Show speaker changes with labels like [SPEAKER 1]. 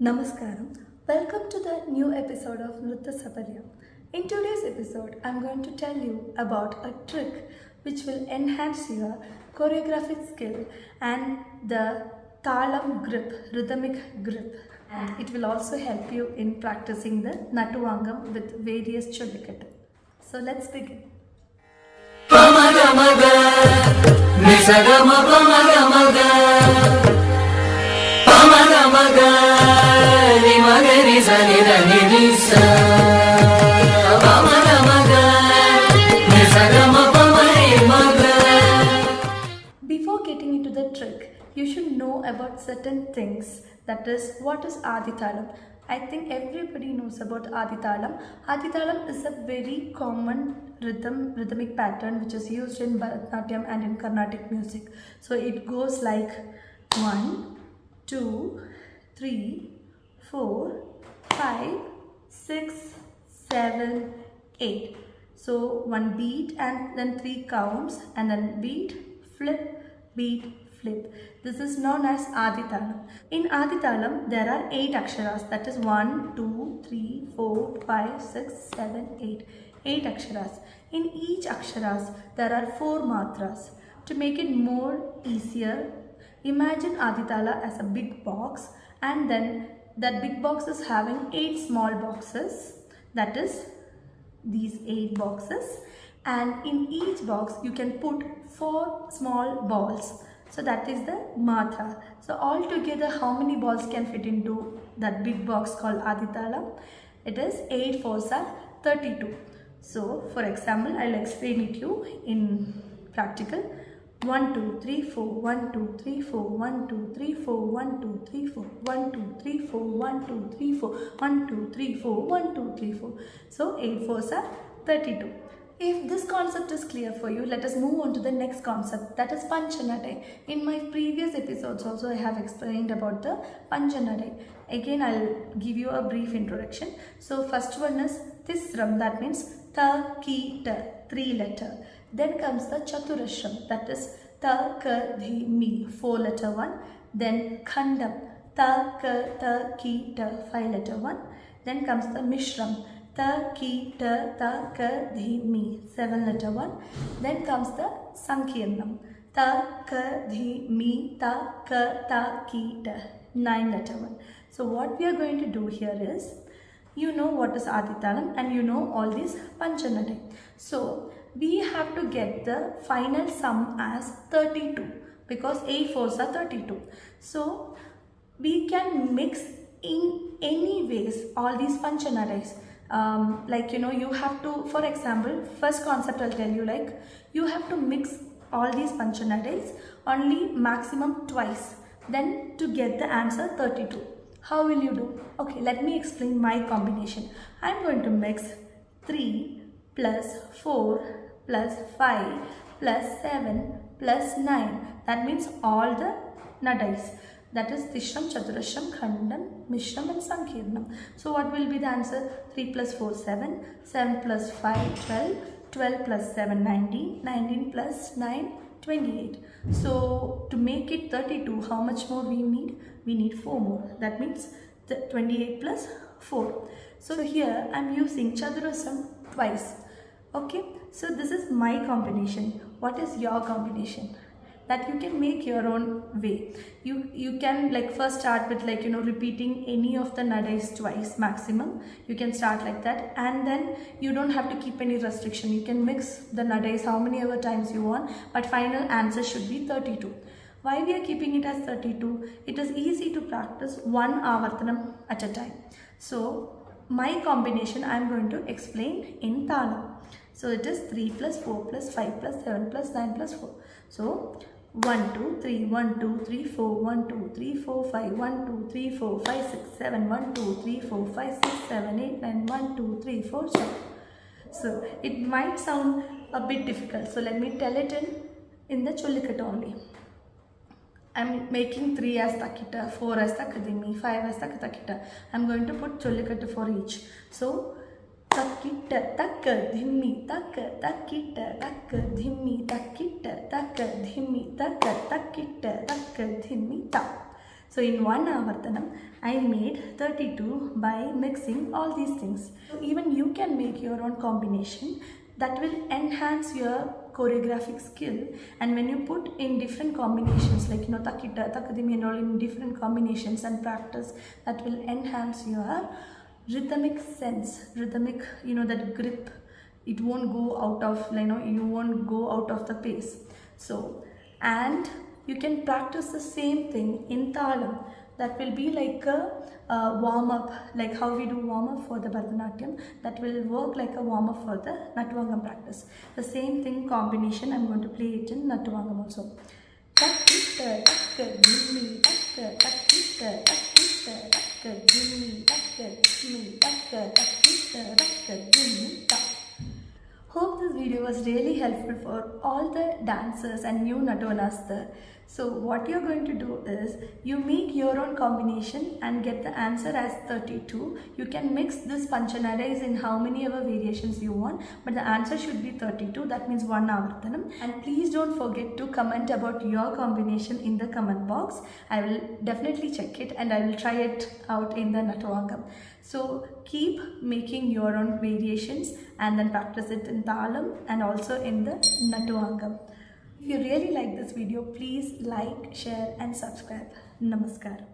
[SPEAKER 1] Namaskaram. Welcome to the new episode of Nritta Saparya. In today's episode, I'm going to tell you about a trick which will enhance your choreographic skill and the Talum grip, rhythmic grip. And it will also help you in practicing the Nattuvangam with various Chollikattu. So let's begin. Before getting into the trick, you should know about certain things. That is, what is Adithalam? I think everybody knows about Adithalam. Adithalam is a very common rhythmic pattern which is used in Bharatanatyam and in Carnatic music. So it goes like 1, 2, 3, 4, 5, 6, 7, 8. So one beat and then 3 counts and then beat, flip, beat, flip. This is known as Adithalam. In Adithalam, there are 8 aksharas. That is 1, 2, 3, 4, 5, 6, 7, 8. 8 aksharas. In each aksharas, there are 4 matras. To make it more easier, imagine Adithala as a big box, and then that big box is having 8 small boxes. That is these 8 boxes, and in each box you can put 4 small balls. So that is the matra. So all together, how many balls can fit into that big box called Adithala? It is 8 4s are 32. So for example, I'll explain it to you in practical. 1 2 3 4 1 2 3 4 1 2 3 4 1 2 3 4 1 2 3 4 1 2 3 4 1 2 3 4 1 2 3 4. So 8 4s are 32. If this concept is clear for you, let us move on to the next concept, that is Panchanadai. In my previous episodes also I have explained about the Panchanadai. Again I'll give you a brief introduction. So first one is Tisram, that means Ta, Ki, Ta, 3 letter. Then comes the Chaturashram, that is Ta, Ka, Dhi, Mi, 4 letter 1. Then Khandam, Ta, Ka, Ta, Ki, Ta, 5 letter 1. Then comes the Mishram, Ta, Ki, Ta, Ta, Ka, Dhi, Mi, 7 letter 1. Then comes the Sankirnam, Ta, Ka, Dhi, Mi, Ta, Ka, Ta, Ki, Ta, 9 letter 1. So what we are going to do here is, you know what is Adithalam and you know all these Panchanadai. So we have to get the final sum as 32 because 8 4s are 32. So we can mix in any ways all these Panchanadais. You have to, for example, first concept I'll tell you, like you have to mix all these Panchanadais only maximum twice, then to get the answer 32. How will you do? Okay, let me explain my combination. I'm going to mix 3 plus 4 plus 5 plus 7 plus 9. That means all the nadais. That is Tishram, Chaturashram, Khandam, Mishram and Sankirnam. So what will be the answer? 3 plus 4, 7, 7 plus 5, 12, 12 plus 7, 19, 19 plus 9, 28. So to make it 32, how much more we need? We need 4 more. That means 28 plus 4. So here I am using Chaturashram twice. Okay, so this is my combination. What is your combination? That you can make your own way. You can like first start with repeating any of the nadais twice maximum. You can start like that, and then you don't have to keep any restriction. You can mix the nadais how many ever times you want, but final answer should be 32. Why we are keeping it as 32? It is easy to practice 1 avartanam at a time. So my combination I am going to explain in Talum. So it is 3 plus 4 plus 5 plus 7 plus 9 plus 4. So 1 2 3 1 2 3 4 1 2 3 4 5 1 2 3 4 5 6 7 1 2 3 4 5 6 7 8 9 1 2 3 4 7. So it might sound a bit difficult. So let me tell it in the Chollikattu only. I'm making 3 as Takita, 4 as Takadimi, 5 as Takita. I'm going to put Chollikattu for each. So Takita, taka, dhimmi, taka, takita, taka, dhimmi, takita, taka, dhimmi, taka, takita, taka, dhimmi, ta. So in one avartanam, I made 32 by mixing all these things. So even you can make your own combination that will enhance your choreographic skill. And when you put in different combinations like takita, takadimi and all in different combinations and practice, that will enhance your rhythmic sense, rhythmic, that grip. It won't go out of, you won't go out of the pace. So, and you can practice the same thing in Talum. That will be like a warm-up, like how we do warm-up for the Bharatanatyam. That will work like a warm-up for the Nattuvangam practice. The same thing combination, I'm going to play it in Nattuvangam also. Hope this video was really helpful for all the dancers and new Nattuvanars there. So what you're going to do is, you make your own combination and get the answer as 32. You can mix this panchanadas in how many ever variations you want, but the answer should be 32. That means one avartanam. And please don't forget to comment about your combination in the comment box. I will definitely check it and I will try it out in the Nattuvangam. So keep making your own variations and then practice it in Talum and also in the Nattuvangam. If you really like this video, please like, share and subscribe. Namaskar.